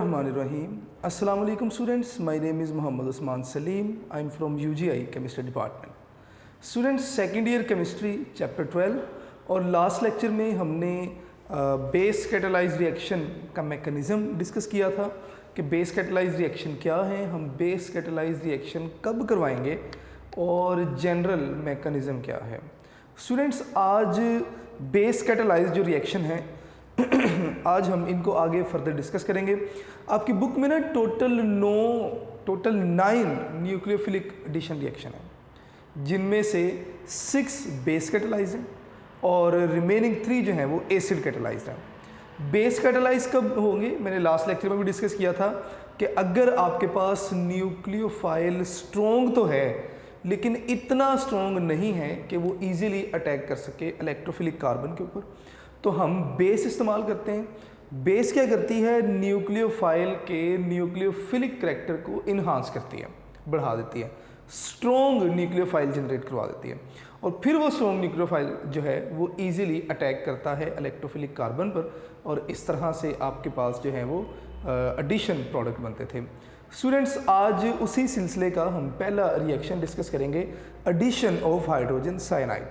Bismillahirrahmanirrahim. Assalamu alaikum students. My name is Muhammad Usman Salim. I am from UGI Chemistry Department. Students, second year chemistry chapter 12 और last lecture में हमने base catalyse reaction का mechanism discuss किया था कि base catalyse reaction क्या है, हम बेस कैटालाइज रिएक्शन कब करवाएंगे और जनरल मैकेनिज़्म क्या है। स्टूडेंट्स, आज बेस कैटालाइज जो रिएक्शन है आज हम इनको आगे फर्दर डिस्कस करेंगे। आपकी बुक में ना टोटल 9 न्यूक्लियोफिलिक एडिशन रिएक्शन है, जिनमें से 6 बेस कैटालाइज हैं और रिमेनिंग 3 जो हैं वो एसिड कैटालाइज हैं। बेस कैटालाइज कब होंगे, मैंने लास्ट लेक्चर में भी डिस्कस किया था कि अगर आपके पास न्यूक्लियोफाइल स्ट्रॉन्ग तो है लेकिन इतना स्ट्रॉन्ग नहीं है कि वो इजीली अटैक कर सके इलेक्ट्रोफिलिक कार्बन के ऊपर, तो हम बेस इस्तेमाल करते हैं। बेस क्या करती है, न्यूक्लियोफाइल के न्यूक्लियोफिलिक करैक्टर को इन्हांस करती है, बढ़ा देती है, स्ट्रॉन्ग न्यूक्लियोफाइल जनरेट करवा देती है और फिर वो स्ट्रॉन्ग न्यूक्लियोफाइल जो है वो इजीली अटैक करता है इलेक्ट्रोफिलिक कार्बन पर और इस तरह से आपके पास जो है वो एडिशन प्रोडक्ट बनते थे। स्टूडेंट्स, आज उसी सिलसिले का हम पहला रिएक्शन डिस्कस करेंगे, एडिशन ऑफ हाइड्रोजन साइनाइड।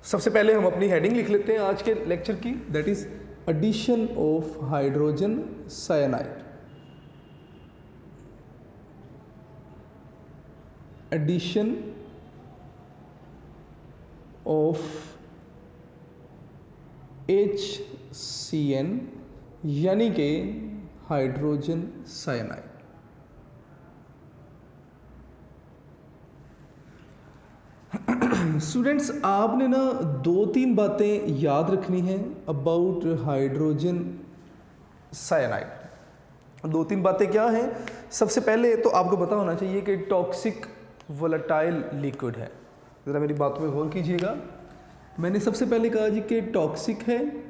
सबसे पहले हम अपनी हेडिंग लिख लेते हैं आज के लेक्चर की, that is addition of hydrogen cyanide. Addition of HCN यानी कि हाइड्रोजन साइनाइड। स्टूडेंट्स, आपने ना 2-3 बातें याद रखनी हैं अबाउट हाइड्रोजन साइनाइड। 2-3 बातें क्या हैं? सबसे पहले तो आपको पता होना चाहिए कि टॉक्सिक वोलेटाइल लिक्विड है। ज़रा मेरी बात में गौर कीजिएगा। मैंने सबसे पहले कहा जी कि टॉक्सिक है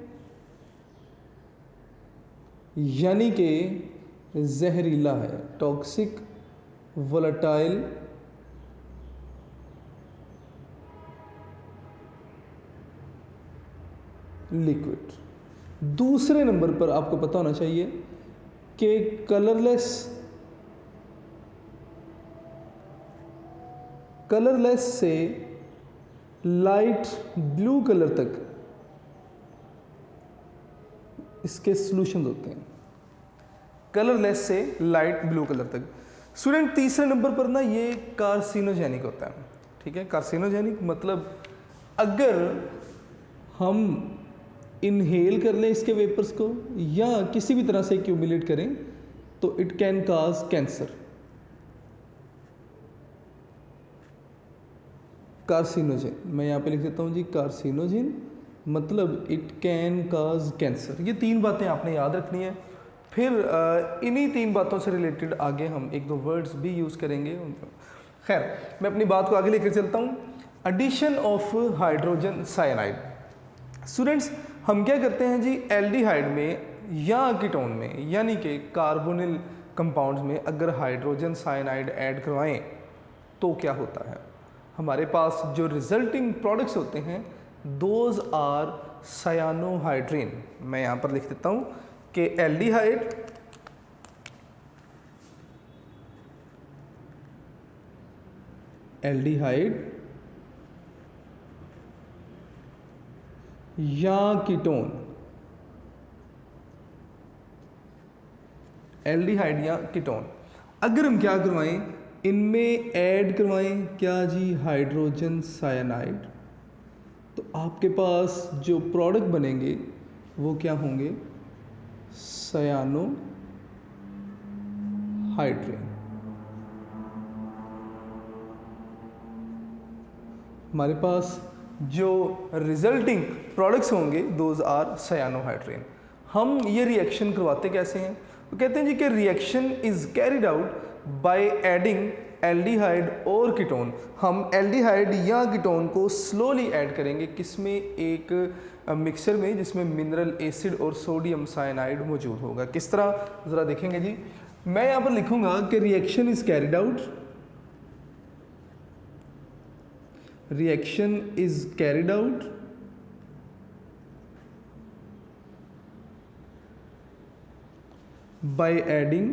यानी कि जहरीला है, टॉक्सिक वोलेटाइल लिक्विड। दूसरे नंबर पर आपको पता होना चाहिए कि कलरलेस से लाइट ब्लू कलर तक इसके सॉल्यूशन होते हैं, कलरलेस से लाइट ब्लू कलर तक। स्टूडेंट, तीसरे नंबर पर ना ये कार्सिनोजेनिक होता है। ठीक है, कार्सिनोजेनिक मतलब अगर हम इनहेल कर लें इसके वेपर्स को या किसी भी तरह से एक्यूमुलेट करें तो it can cause cancer. Carcinogen, मैं यहाँ पे लिख देता हूँ जी, कार्सिनोजेन मतलब इट कैन काज कैंसर। ये 3 बातें आपने याद रखनी है। फिर इन्हीं 3 बातों से रिलेटेड आगे हम 1-2 वर्ड्स भी यूज़ करेंगे। खैर, मैं अपनी बात को आगे लेकर चलता हूँ। Addition of hydrogen cyanide. Students, हम क्या करते हैं जी, एल्डिहाइड में या कीटोन में यानी कि कार्बोनिल कंपाउंड्स में अगर हाइड्रोजन साइनाइड ऐड करवाएं तो क्या होता है, हमारे पास जो रिजल्टिंग प्रोडक्ट्स होते हैं दोज आर सायानोहाइड्रीन। मैं यहाँ पर लिख देता हूँ कि एल्डिहाइड या कीटोन, एल्डिहाइड या कीटोन अगर हम क्या करवाएं, इनमें ऐड करवाएं क्या जी, हाइड्रोजन साइनाइड, तो आपके पास जो प्रोडक्ट बनेंगे वो क्या होंगे, सायानोहाइड्रीन। हमारे पास जो रिजल्टिंग प्रोडक्ट्स होंगे दोज आर सायानोहाइड्रीन। हम ये रिएक्शन करवाते कैसे हैं, तो कहते हैं जी कि reaction is carried out by adding aldehyde और कीटोन। हम एल्डिहाइड या कीटोन को स्लोली ऐड करेंगे, किसमें, एक मिक्सचर में जिसमें मिनरल एसिड और सोडियम साइनाइड मौजूद होगा। किस तरह, ज़रा देखेंगे जी। मैं यहाँ पर लिखूँगा कि reaction is carried out, reaction is carried out by adding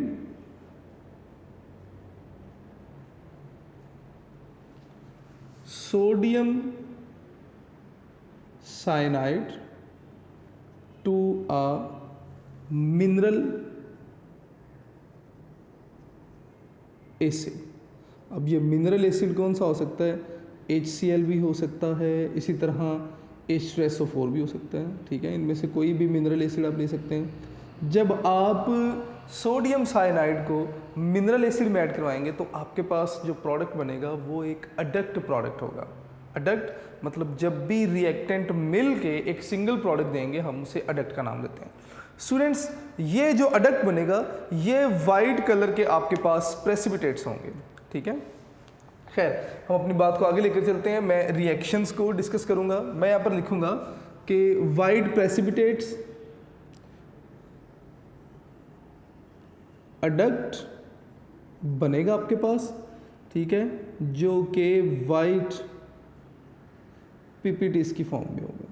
sodium cyanide to a mineral acid. अब ये मिनरल एसिड कौन सा हो सकता है? HCl भी हो सकता है, इसी तरह H2SO4 भी हो सकता है, ठीक है। इनमें से कोई भी मिनरल एसिड आप ले सकते हैं। जब आप सोडियम साइनाइड को मिनरल एसिड में ऐड करवाएंगे तो आपके पास जो प्रोडक्ट बनेगा वो एक अडक्ट प्रोडक्ट होगा। अडक्ट मतलब जब भी रिएक्टेंट मिल के एक सिंगल प्रोडक्ट देंगे हम उसे अडक्ट का नाम देते हैं। स्टूडेंट्स, ये जो अडक्ट बनेगा ये वाइट कलर के आपके पास प्रेसिपिटेट्स होंगे, ठीक है। खैर, हम अपनी बात को आगे लेकर चलते हैं। मैं रिएक्शंस को डिस्कस करूंगा। मैं यहाँ पर लिखूंगा कि वाइट प्रेसिपिटेट्स अडक्ट बनेगा आपके पास, ठीक है, जो कि वाइट पीपीटीज की फॉर्म में होगा।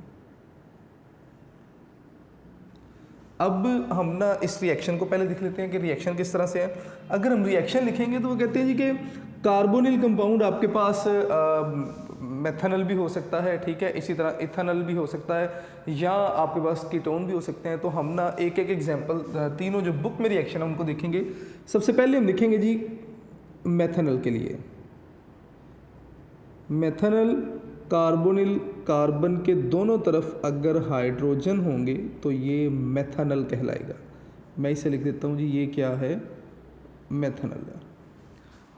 अब हम ना इस रिएक्शन को पहले देख लेते हैं कि रिएक्शन किस तरह से है। अगर हम रिएक्शन लिखेंगे तो वो कहते हैं जी कि कार्बोनिल कंपाउंड आपके पास मेथनल भी हो सकता है, ठीक है, इसी तरह इथेनॉल भी हो सकता है, या आपके पास कीटोन भी हो सकते हैं। तो हम ना एक एक एग्जांपल तीनों जो बुक में रिएक्शन है उनको देखेंगे। सबसे पहले हम लिखेंगे जी मेथनल के लिए। मेथनल कार्बोनिल, कार्बन के दोनों तरफ अगर हाइड्रोजन होंगे तो ये मेथनल कहलाएगा। मैं इसे लिख देता हूँ जी, ये क्या है? मेथनल है।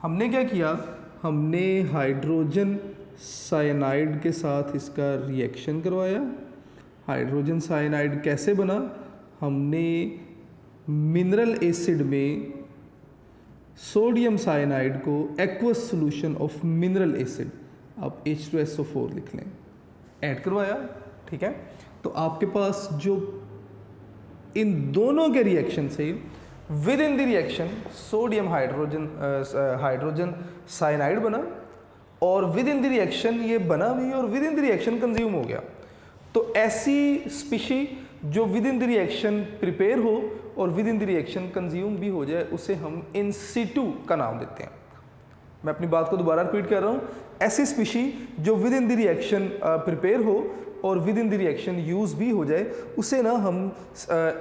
हमने क्या किया? हमने हाइड्रोजन साइनाइड के साथ इसका रिएक्शन करवाया। हाइड्रोजन साइनाइड कैसे बना? हमने मिनरल एसिड में सोडियम साइनाइड को aqueous solution of mineral acid, आप H2SO4 लिख लें, ऐड करवाया, ठीक है। तो आपके पास जो इन दोनों के रिएक्शन से with in the reaction sodium hydrogen cyanide बना, और विद इन द रिएक्शन ये बना भी और with in the reaction consume हो गया। तो ऐसी स्पीशी जो with in the reaction prepare हो और with in the reaction consume भी हो जाए उसे हम इन सिटू का नाम देते हैं। मैं अपनी बात को दोबारा रिपीट कर रहा हूँ। ऐसी स्पीशी जो with in the reaction prepare हो और with in the reaction use भी हो जाए उसे ना हम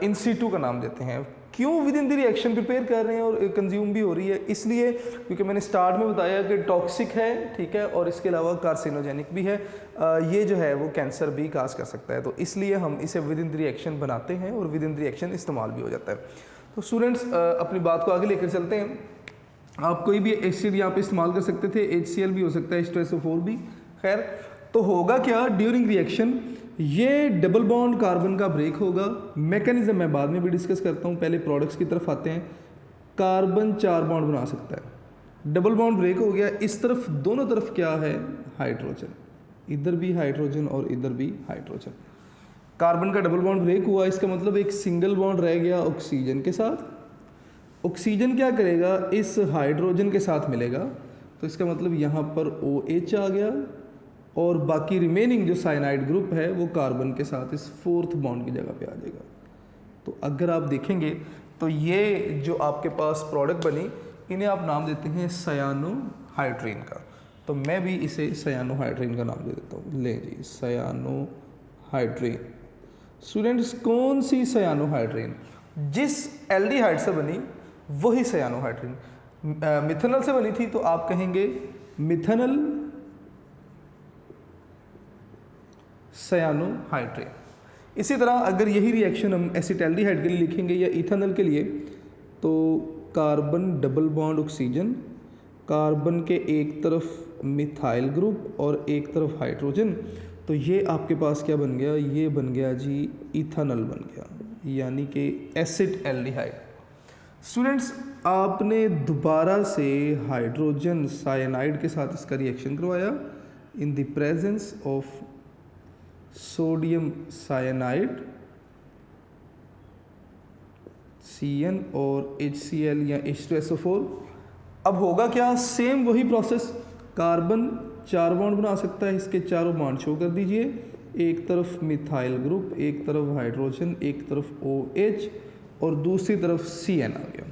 इन सिटू का नाम देते हैं। क्यों with in the reaction prepare कर रहे हैं और कंज्यूम भी हो रही है? इसलिए क्योंकि मैंने स्टार्ट में बताया कि टॉक्सिक है, ठीक है, और इसके अलावा कार्सिनोजेनिक भी है। ये जो है वो कैंसर भी काज कर सकता है, तो इसलिए हम इसे विद इन द रिएक्शन बनाते हैं और विद इन द रिएक्शन इस्तेमाल भी हो जाता है। तो स्टूडेंट्स, अपनी बात को आगे लेकर चलते हैं। आप कोई भी एसिड यहाँ पे इस्तेमाल कर सकते थे, HCl भी हो सकता है, H2SO4 भी। खैर, तो होगा क्या ड्यूरिंग रिएक्शन? ये डबल बॉन्ड कार्बन का ब्रेक होगा। मैकेनिज्म मैं बाद में भी डिस्कस करता हूँ, पहले प्रोडक्ट्स की तरफ आते हैं। कार्बन 4 बॉन्ड बना सकता है, डबल बॉन्ड ब्रेक हो गया। इस तरफ दोनों तरफ क्या है? हाइड्रोजन, इधर भी हाइड्रोजन और इधर भी हाइड्रोजन। कार्बन का डबल बॉन्ड ब्रेक हुआ, इसका मतलब एक सिंगल बॉन्ड रह गया ऑक्सीजन के साथ। ऑक्सीजन क्या करेगा? इस हाइड्रोजन के साथ मिलेगा, तो इसका मतलब यहाँ पर OH आ गया, और बाकी रिमेनिंग जो साइनाइड ग्रुप है वो कार्बन के साथ इस 4th बॉन्ड की जगह पे आ जाएगा। तो अगर आप देखेंगे तो ये जो आपके पास प्रोडक्ट बनी, इन्हें आप नाम देते हैं सयानोहाइड्रीन का। तो मैं भी इसे सयानोहाइड्रीन का नाम दे देता हूँ। ले जी, सयानोहाइड्रीन। स्टूडेंट्स, कौन सी सयानोहाइड्रीन? जिस एल्डिहाइड से बनी वही सयानोहाइड्रीन। मिथेनॉल से बनी थी तो आप कहेंगे मिथेनॉल सयानोहाइड्रीन। इसी तरह अगर यही रिएक्शन हम एसिटैल्डिहाइड के लिए लिखेंगे या इथेनॉल के लिए, तो carbon double bond oxygen, carbon के एक तरफ मिथाइल ग्रुप और एक तरफ हाइड्रोजन, तो ये आपके पास क्या बन गया? ये बन गया जी इथेनॉल बन गया, यानी कि एसिटैल्डिहाइड। स्टूडेंट्स, आपने दोबारा से हाइड्रोजन साइनाइड के साथ इसका रिएक्शन करवाया in the presence of sodium cyanide Cn और HCl या H2SO4। अब होगा क्या? सेम वही प्रोसेस। कार्बन 4 बॉन्ड बना सकता है, इसके चारों बॉन्ड शो कर दीजिए। एक तरफ मिथाइल ग्रुप, एक तरफ हाइड्रोजन, एक तरफ OH, और दूसरी तरफ CN आ गया।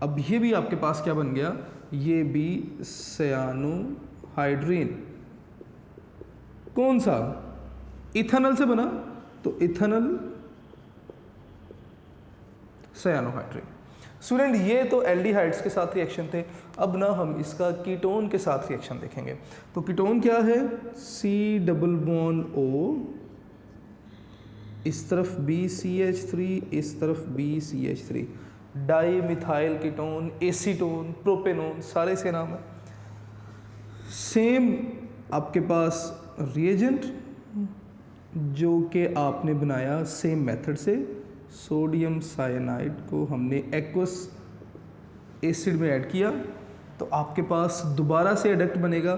अब ये भी आपके पास क्या बन गया, ये भी सायानोहाइड्रीन। कौन सा, इथेनॉल से बना, तो इथेनॉल सायानोहाइड्रीन। स्टूडेंट ये तो एल्डिहाइड्स के साथ रिएक्शन थे। अब ना हम इसका कीटोन के साथ रिएक्शन देखेंगे। तो कीटोन क्या है, C डबल बॉन्ड O, इस तरफ BCH3, इस तरफ BCH3, di methyl ketone, acetone, propanone, सारे से नाम है। सेम आपके पास रिएजेंट जो कि आपने बनाया सेम मेथड से, सोडियम साइनाइड को हमने एक्वस एसिड में ऐड किया, तो आपके पास दोबारा से एडक्ट बनेगा।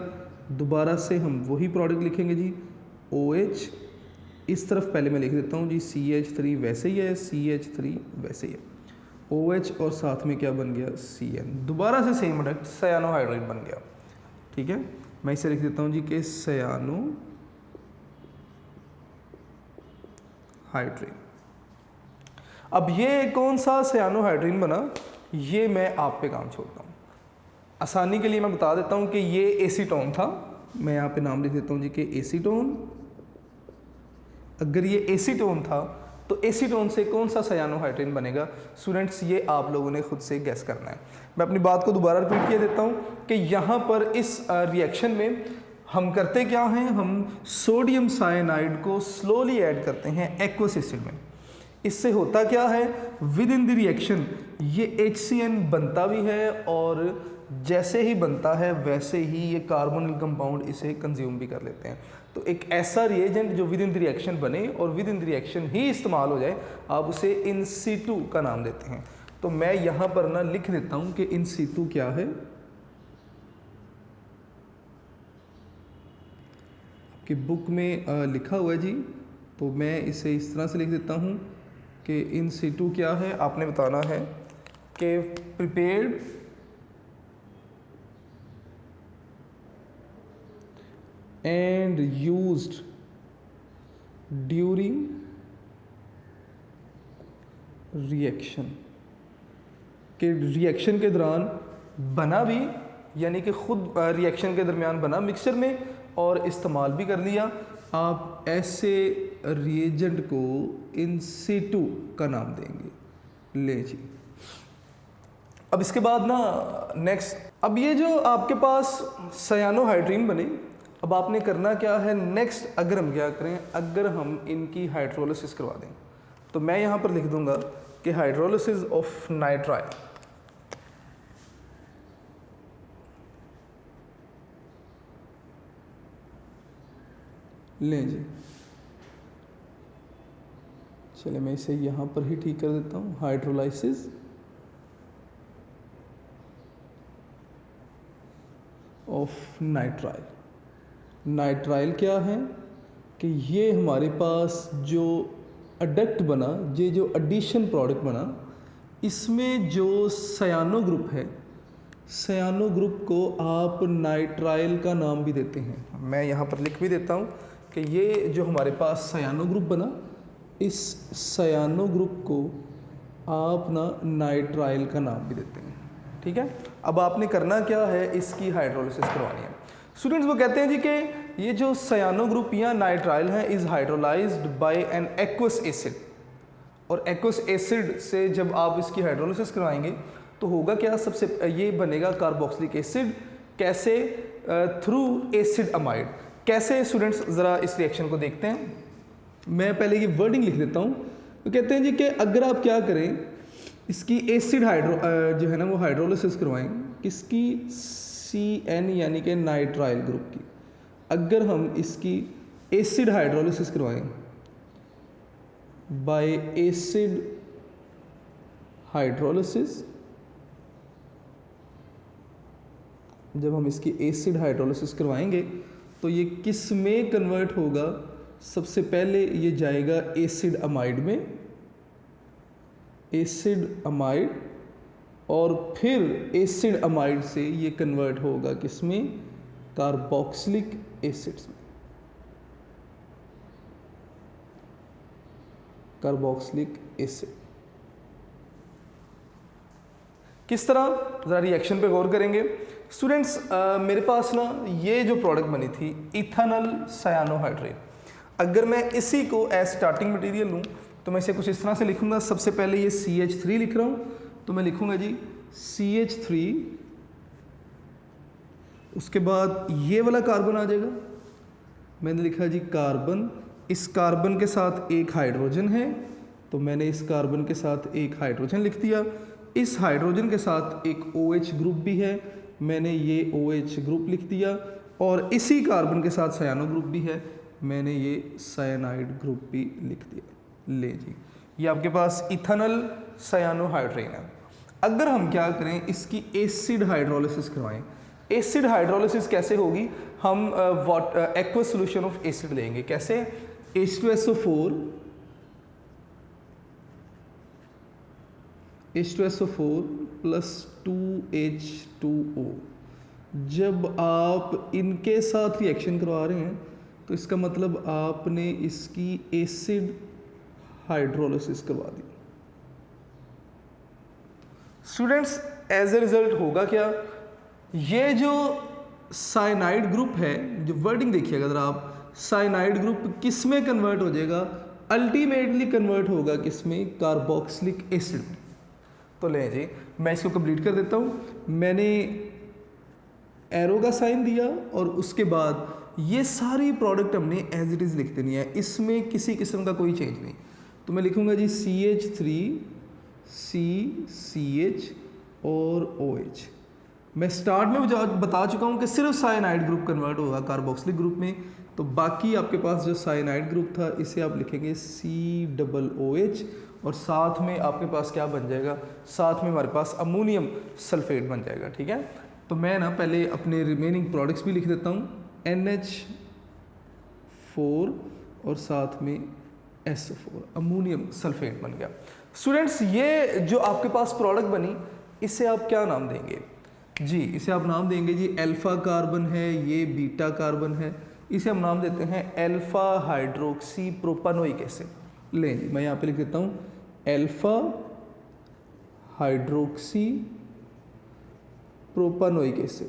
दोबारा से हम वही प्रोडक्ट लिखेंगे जी, OH। इस तरफ पहले मैं लिख देता हूँ जी, CH3 वैसे ही है, CH3 वैसे ही है, OH और साथ में क्या बन गया, CN। दोबारा से सेम एडक्ट सायानोहाइड्रीन बन गया। ठीक है, मैं इसे लिख देता हूँ जी कि सायानोहाइड्रीन। अब ये कौन सा सायानोहाइड्रीन बना, ये मैं आप पे काम छोड़ता हूँ। आसानी के लिए मैं बता देता हूँ कि ये एसीटोन था। मैं यहाँ पे नाम लिख देता हूँ जी कि एसीटोन। अगर ये एसीटोन था तो एसीटोन से कौन सा सायानोहाइड्रीन बनेगा? स्टूडेंट्स ये आप लोगों ने खुद से गैस करना है। मैं अपनी बात को दोबारा रिपीट किए देता हूँ कि यहाँ पर इस रिएक्शन में हम करते क्या हैं, हम सोडियम साइनाइड को स्लोली ऐड करते हैं एक्वस एसिड में। इससे होता क्या है, विद इन द रिएक्शन ये HCN बनता भी है और जैसे ही बनता है वैसे ही ये कार्बोनिल कंपाउंड इसे कंज्यूम भी कर लेते हैं। तो एक ऐसा रिएजेंट जो विद इन द रिएक्शन बने और विद इन द रिएक्शन ही इस्तेमाल हो जाए, आप उसे इन सीटू का नाम देते हैं। तो मैं यहाँ पर ना लिख देता हूँ कि इन सीटू क्या है। आपकी बुक में लिखा हुआ है जी, तो मैं इसे इस तरह से लिख देता हूँ कि इन सीटू क्या है। आपने बताना है कि prepared and used during reaction, के रिएक्शन के दौरान बना भी, यानी कि खुद रिएक्शन के दरमियान बना मिक्सचर में और इस्तेमाल भी कर लिया। आप ऐसे रिएजेंट को इन सीटू का नाम देंगे। ले जी, अब इसके बाद ना नेक्स्ट, अब ये जो आपके पास सायानोहाइड्रीन बने, अब आपने करना क्या है नेक्स्ट। अगर हम क्या करें, अगर हम इनकी हाइड्रोलिसिस करवा दें, तो मैं यहाँ पर लिख दूंगा कि हाइड्रोलिसिस ऑफ नाइट्राइल। लें जी, चलिए मैं इसे यहाँ पर ही ठीक कर देता हूँ। Hydrolysis of nitrile. नाइट्राइल क्या है कि ये हमारे पास जो अडक्ट बना, ये जो एडिशन प्रोडक्ट बना, इसमें जो सायानो ग्रुप है, सायानो ग्रुप को आप नाइट्राइल का नाम भी देते हैं। मैं यहाँ पर लिख भी देता हूँ कि ये जो हमारे पास सायानो ग्रुप बना, इस सायानो ग्रुप को आप ना नाइट्राइल का नाम भी देते हैं। ठीक है, अब आपने करना क्या है, इसकी हाइड्रोलिसिस करवानी है। स्टूडेंट्स वो कहते हैं जी कि ये जो सायानो ग्रुप या नाइट्राइल है is hydrolysed bye an aqueous acid, और एक्वस एसिड से जब आप इसकी हाइड्रोलिसिस करवाएंगे तो होगा क्या, सबसे ये बनेगा कार्बोक्सिलिक एसिड। कैसे? Through acid amide. कैसे स्टूडेंट्स, ज़रा इस रिएक्शन को देखते हैं। मैं पहले ये वर्डिंग लिख देता हूँ। तो कहते हैं जी कि अगर आप क्या करें, इसकी एसिड जो है ना वो हाइड्रोलिसिस करवाएं, किसकी? CN यानी कि नाइट्राइल ग्रुप की। अगर हम इसकी एसिड हाइड्रोलिसिस करवाएं बाय एसिड हाइड्रोलिसिस, जब हम इसकी एसिड हाइड्रोलिसिस करवाएंगे तो ये किस में कन्वर्ट होगा? सबसे पहले ये जाएगा एसिड अमाइड में, एसिड अमाइड, और फिर एसिड अमाइड से ये कन्वर्ट होगा किसमें? कार्बोक्सिलिक एसिड्स में। Carboxylic acid. किस तरह, ज़रा रिएक्शन पे गौर करेंगे स्टूडेंट्स। मेरे पास ना ये जो प्रोडक्ट बनी थी इथानल सायानोहाइड्रेट, अगर मैं इसी को एज स्टार्टिंग मटेरियल लूँ तो मैं इसे कुछ इस तरह से लिखूँगा। सबसे पहले ये CH3 लिख रहा हूँ, तो मैं लिखूँगा जी CH3, उसके बाद ये वाला कार्बन आ जाएगा, मैंने लिखा जी कार्बन। इस कार्बन के साथ एक हाइड्रोजन है, तो मैंने इस कार्बन के साथ एक हाइड्रोजन लिख दिया। इस हाइड्रोजन के साथ एक OH ग्रुप भी है, मैंने ये OH ग्रुप लिख दिया। और इसी कार्बन के साथ सायानो ग्रुप भी है, मैंने ये साइनाइड ग्रुप भी लिख दिया। ले जी, ये आपके पास इथानल सायानोहाइड्रेट है। अगर हम क्या करें, इसकी एसिड हाइड्रोलिसिस करवाएं। एसिड हाइड्रोलिसिस कैसे होगी, हम एक्वस सॉल्यूशन ऑफ एसिड लेंगे। कैसे, H2SO4 प्लस 2H2O। जब आप इनके साथ रिएक्शन करवा रहे हैं तो इसका मतलब आपने इसकी एसिड हाइड्रोलिसिस करवा दी। स्टूडेंट्स, एज ए रिजल्ट होगा क्या, ये जो साइनाइड ग्रुप है, जो वर्डिंग देखिएगा अगर आप, साइनाइड ग्रुप किस में कन्वर्ट हो जाएगा, अल्टीमेटली कन्वर्ट होगा किस में, कार्बोक्सिलिक एसिड में। तो ले जी, मैं इसको कंप्लीट कर देता हूँ। मैंने एरो का साइन दिया और उसके बाद ये सारी प्रोडक्ट हमने एज इट इज़ लिख देनी है, इसमें किसी किस्म का कोई चेंज नहीं। तो मैं लिखूँगा जी CH3 CH और OH। मैं स्टार्ट में बता चुका हूँ कि सिर्फ साइनाइड ग्रुप कन्वर्ट होगा कार्बोक्सिलिक ग्रुप में, तो बाकी आपके पास जो साइनाइड ग्रुप था इसे आप लिखेंगे COOH, और साथ में आपके पास क्या बन जाएगा, साथ में हमारे पास अमोनियम सल्फेट बन जाएगा। ठीक है, तो मैं ना पहले अपने रिमेनिंग प्रोडक्ट्स भी लिख देता हूँ, NH4 और साथ में SO4, अमोनियम सल्फेट बन गया। स्टूडेंट्स, ये जो आपके पास प्रोडक्ट बनी, इसे आप क्या नाम देंगे जी, इसे आप नाम देंगे जी अल्फा कार्बन है, ये बीटा कार्बन है, इसे हम नाम देते हैं अल्फा हाइड्रोक्सी प्रोपानोइक एसिड। लें जी, मैं यहाँ पे लिख देता हूँ alpha hydroxy propanoic acid,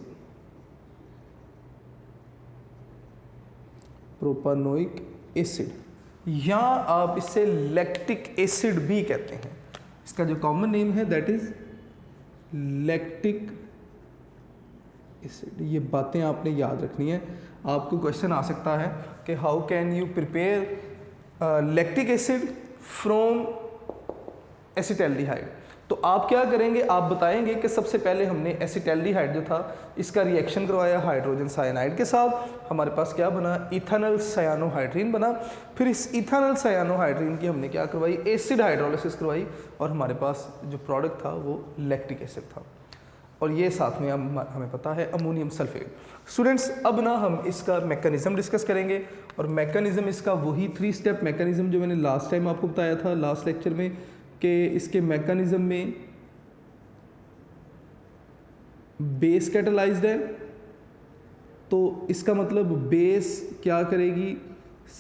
propanoic acid, या आप इसे लैक्टिक एसिड भी कहते हैं। इसका जो कॉमन नेम है दैट इज लैक्टिक एसिड। ये बातें आपने याद रखनी है। आपको क्वेश्चन आ सकता है कि how can you prepare lactic acid from acetaldehyde. तो आप क्या करेंगे, आप बताएंगे कि सबसे पहले हमने एसिटैल्डिहाइड जो था इसका रिएक्शन करवाया हाइड्रोजन साइनाइड के साथ, हमारे पास क्या बना, इथानल सायानोहाइड्रीन बना। फिर इस इथानल सायानोहाइड्रीन की हमने क्या करवाई, एसिड हाइड्रोलिसिस करवाई, और हमारे पास जो प्रोडक्ट था वो लैक्टिक एसिड था, और ये साथ में हमें पता है अमोनियम सल्फेट। स्टूडेंट्स, अब ना हम इसका मैकेनिज्म डिस्कस करेंगे, और मैकेनिज्म इसका वही 3 स्टेप मैकेनिज्म जो मैंने लास्ट टाइम आपको बताया था लास्ट लेक्चर में, कि इसके मैकेनिज्म में बेस कैटालाइज्ड है। तो इसका मतलब बेस क्या करेगी,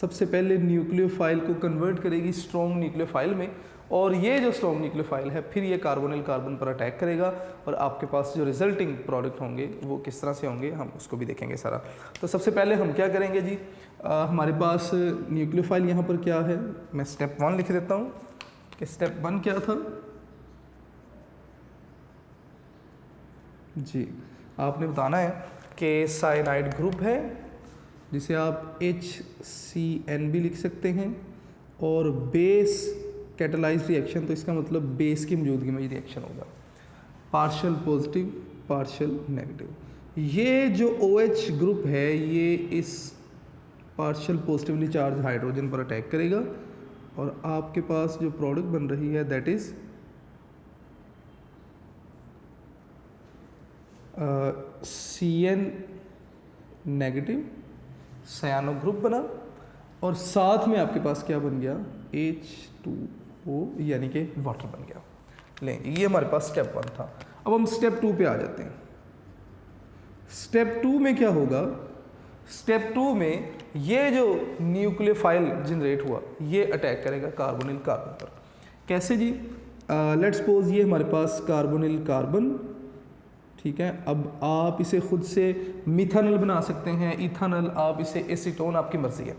सबसे पहले न्यूक्लियोफाइल को कन्वर्ट करेगी स्ट्रॉन्ग न्यूक्लियोफाइल में, और ये जो स्ट्रॉन्ग न्यूक्लियोफाइल है फिर ये कार्बोनिल कार्बन पर अटैक करेगा, और आपके पास जो रिजल्टिंग प्रोडक्ट होंगे वो किस तरह से होंगे हम उसको भी देखेंगे सारा। तो सबसे पहले हम क्या करेंगे जी, हमारे पास न्यूक्लियोफाइल यहाँ पर क्या है, मैं स्टेप 1 लिख देता हूँ कि स्टेप 1 क्या था जी, आपने बताना है कि साइनाइड ग्रुप है जिसे आप HCN भी लिख सकते हैं, और बेस कैटालाइज रिएक्शन, तो इसका मतलब बेस की मौजूदगी में ये रिएक्शन होगा, पार्शियल पॉजिटिव पार्शियल नेगेटिव। ये जो OH ग्रुप है ये इस पार्शियल पॉजिटिवली चार्ज हाइड्रोजन पर अटैक करेगा, और आपके पास जो प्रोडक्ट बन रही है that is CN negative सायानो group बना, और साथ में आपके पास क्या बन गया, H2O यानी कि वाटर बन गया। लें, ये हमारे पास स्टेप 1 था। अब हम स्टेप 2 पे आ जाते हैं। स्टेप 2 में क्या होगा, स्टेप 2 में ये जो न्यूक्लियोफाइल जनरेट हुआ ये अटैक करेगा कार्बोनिल कार्बन पर। कैसे जी? लेट्स सपोज ये हमारे पास कार्बोनिल कार्बन, ठीक है। अब आप इसे खुद से मिथानल बना सकते हैं, इथानल, आप इसे एसीटोन, आपकी मर्जी है।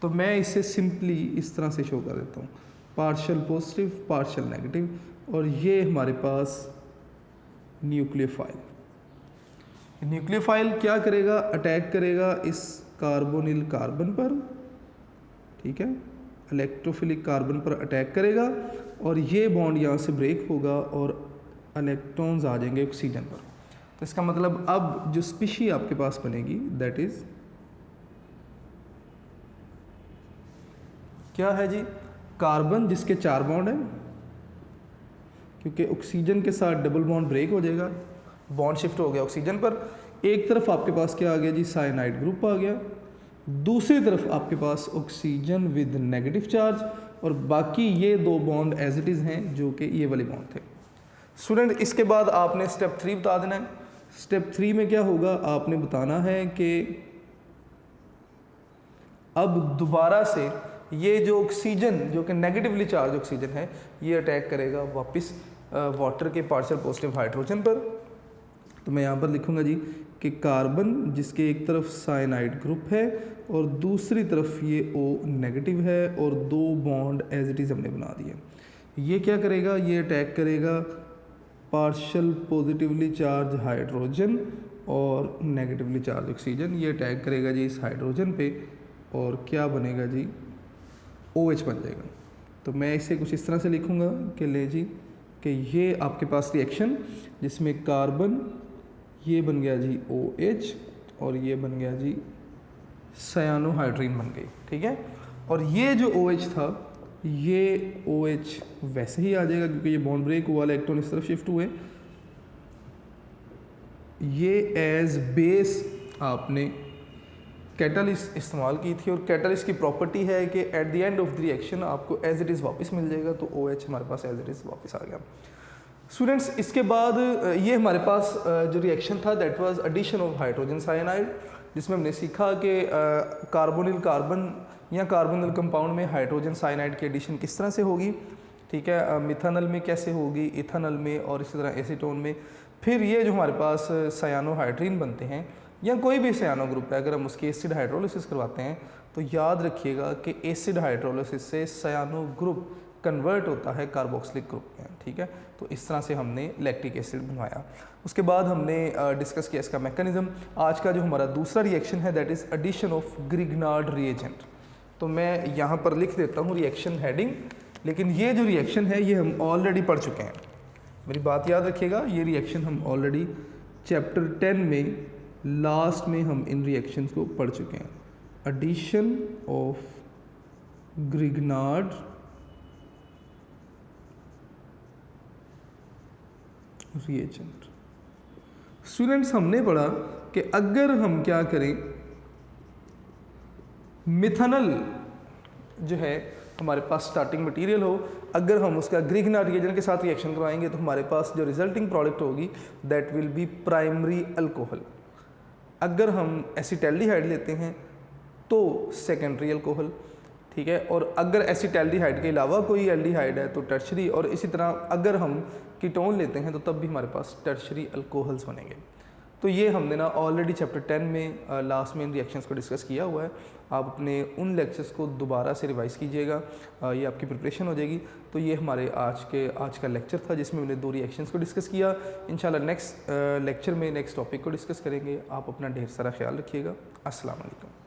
तो मैं इसे सिंपली इस तरह से शो कर देता हूँ, पार्शियल पॉजिटिव पार्शियल नेगेटिव, और ये हमारे पास न्यूक्लियोफाइल। न्यूक्लियोफाइल क्या करेगा? अटैक करेगा इस कार्बोनिल कार्बन पर, ठीक है, इलेक्ट्रोफिलिक कार्बन पर अटैक करेगा, और ये बॉन्ड यहाँ से ब्रेक होगा और इलेक्ट्रॉन्स आ जाएंगे ऑक्सीजन पर। तो इसका मतलब अब जो स्पीशी आपके पास बनेगी दैट इज क्या है जी? कार्बन जिसके 4 बॉन्ड हैं, क्योंकि ऑक्सीजन के साथ डबल बॉन्ड ब्रेक हो जाएगा, बॉन्ड शिफ्ट हो गया ऑक्सीजन पर। एक तरफ आपके पास क्या आ गया जी? साइनाइड ग्रुप आ गया। दूसरी तरफ आपके पास ऑक्सीजन विद नेगेटिव चार्ज, और बाकी ये 2 बॉन्ड एज इट इज़ हैं जो कि ये वाले बॉन्ड थे। स्टूडेंट, इसके बाद आपने स्टेप 3 बता देना है। स्टेप 3 में क्या होगा? आपने बताना है कि अब दोबारा से ये जो ऑक्सीजन, जो कि नेगेटिवली चार्ज ऑक्सीजन है, ये अटैक करेगा वापस वाटर के पार्शियल पॉजिटिव हाइड्रोजन पर। तो मैं यहाँ पर लिखूँगा जी कि कार्बन जिसके एक तरफ साइनाइड ग्रुप है और दूसरी तरफ ये O नेगेटिव है, और 2 बॉन्ड एज इट इज़ हमने बना दिए। ये क्या करेगा? ये अटैक करेगा पार्शियल पॉजिटिवली चार्ज हाइड्रोजन और नेगेटिवली चार्ज ऑक्सीजन। ये अटैक करेगा जी इस हाइड्रोजन पे, और क्या बनेगा जी? OH बन जाएगा। तो मैं इसे कुछ इस तरह से लिखूँगा कि ले जी कि ये आपके पास रिएक्शन जिसमें कार्बन, ये बन गया जी OH, और ये बन गया जी सायानोहाइड्रीन बन गई, ठीक है। और ये जो OH था, ये OH वैसे ही आ जाएगा क्योंकि ये बॉन्ड ब्रेक हुआ, इलेक्ट्रॉन इस तरफ शिफ्ट हुए। ये एज बेस आपने कैटलिस्ट इस्तेमाल की थी, और कैटलिस्ट की प्रॉपर्टी है कि at the end of the reaction आपको एज इट इज़ वापस मिल जाएगा। तो OH हमारे पास एज इट इज़ वापस आ गया। स्टूडेंट्स, इसके बाद ये हमारे पास जो रिएक्शन था that was addition of hydrogen cyanide, जिसमें हमने सीखा कि कार्बोनिल कार्बन या कार्बोनिल कंपाउंड में हाइड्रोजन साइनाइड की एडिशन किस तरह से होगी, ठीक है, मिथानल में कैसे होगी, इथानल में, और इसी तरह एसीटोन में। फिर ये जो हमारे पास सायानोहाइड्रीन बनते हैं या कोई भी सायानो ग्रुप है, अगर हम उसकी एसिड हाइड्रोलिसिस करवाते हैं तो याद रखिएगा कि एसिड हाइड्रोलिसिस से सायानो ग्रुप कन्वर्ट होता है कार्बोक्सिलिक ग्रुप में, ठीक है। तो इस तरह से हमने लैक्टिक एसिड बनवाया। उसके बाद हमने डिस्कस किया इसका मैकेनिज्म। आज का जो हमारा दूसरा रिएक्शन है that is addition of Grignard reagent. तो मैं यहाँ पर लिख देता हूँ रिएक्शन हेडिंग, लेकिन ये जो रिएक्शन है ये हम ऑलरेडी पढ़ चुके हैं। मेरी बात याद रखिएगा, ये रिएक्शन हम ऑलरेडी चैप्टर 10 में लास्ट में हम इन रिएक्शंस को पढ़ चुके हैं। Addition of Grignard reagent. Students, हमने पढ़ा कि अगर हम क्या करें, मिथानल जो है हमारे पास स्टार्टिंग मटेरियल हो, अगर हम उसका ग्रिग्नार्ड रिएजेंट के साथ रिएक्शन करवाएंगे तो हमारे पास जो रिजल्टिंग प्रोडक्ट होगी that will be primary alcohol. अगर हम एसिटैल्डिहाइड लेते हैं तो सेकेंडरी अल्कोहल, ठीक है। और अगर एसिटैल्डिहाइड के अलावा कोई एल्डिहाइड है तो टर्शरी, और इसी तरह अगर हम कीटोन लेते हैं तो तब भी हमारे पास टर्शरी अल्कोहल्स बनेंगे। तो ये हमने ना ऑलरेडी चैप्टर 10 में लास्ट में इन रिएक्शंस को डिस्कस किया हुआ है। आप अपने उन लेक्चर्स को दोबारा से रिवाइज़ कीजिएगा, ये आपकी प्रिपरेशन हो जाएगी। तो ये हमारे आज का लेक्चर था जिसमें हमने 2 रिएक्शंस को डिस्कस किया। इंशाल्लाह नेक्स्ट लेक्चर में नेक्स्ट टॉपिक को डिस्कस करेंगे। आप अपना ढेर सारा ख्याल रखिएगा। अस्सलाम वालेकुम।